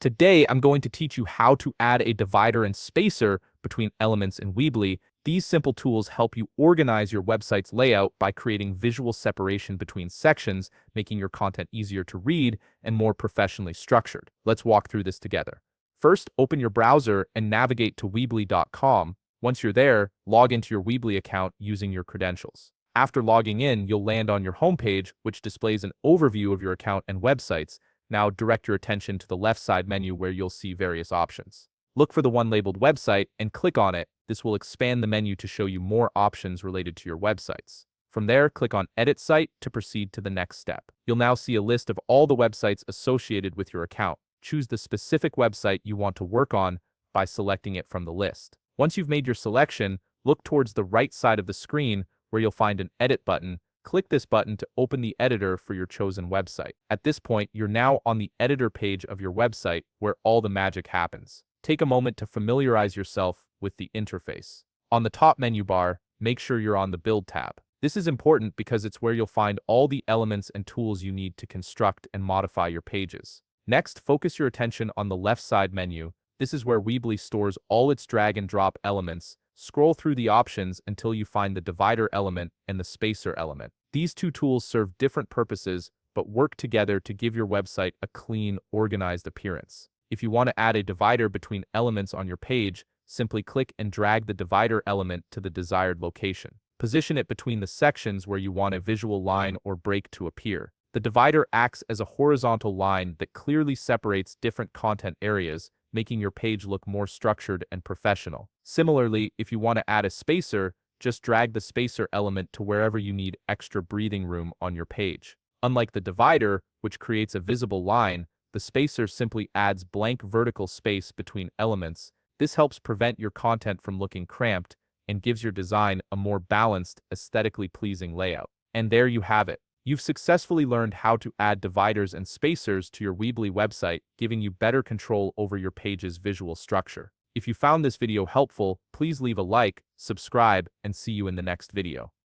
Today, I'm going to teach you how to add a divider and spacer between elements in Weebly. These simple tools help you organize your website's layout by creating visual separation between sections, making your content easier to read and more professionally structured. Let's walk through this together. First, open your browser and navigate to Weebly.com. Once you're there, log into your Weebly account using your credentials. After logging in, you'll land on your homepage, which displays an overview of your account and websites. Now direct your attention to the left side menu where you'll see various options. Look for the one labeled website and click on it. This will expand the menu to show you more options related to your websites. From there, click on Edit Site to proceed to the next step. You'll now see a list of all the websites associated with your account. Choose the specific website you want to work on by selecting it from the list. Once you've made your selection, look towards the right side of the screen where you'll find an Edit button. Click this button to open the editor for your chosen website. At this point, you're now on the editor page of your website where all the magic happens. Take a moment to familiarize yourself with the interface. On the top menu bar, make sure you're on the Build tab. This is important because it's where you'll find all the elements and tools you need to construct and modify your pages. Next, focus your attention on the left side menu. This is where Weebly stores all its drag and drop elements. Scroll through the options until you find the divider element and the spacer element. These two tools serve different purposes, but work together to give your website a clean, organized appearance. If you want to add a divider between elements on your page, simply click and drag the divider element to the desired location. Position it between the sections where you want a visual line or break to appear. The divider acts as a horizontal line that clearly separates different content areas, making your page look more structured and professional. Similarly, if you want to add a spacer, just drag the spacer element to wherever you need extra breathing room on your page. Unlike the divider, which creates a visible line, the spacer simply adds blank vertical space between elements. This helps prevent your content from looking cramped and gives your design a more balanced, aesthetically pleasing layout. And there you have it. You've successfully learned how to add dividers and spacers to your Weebly website, giving you better control over your page's visual structure. If you found this video helpful, please leave a like, subscribe, and see you in the next video.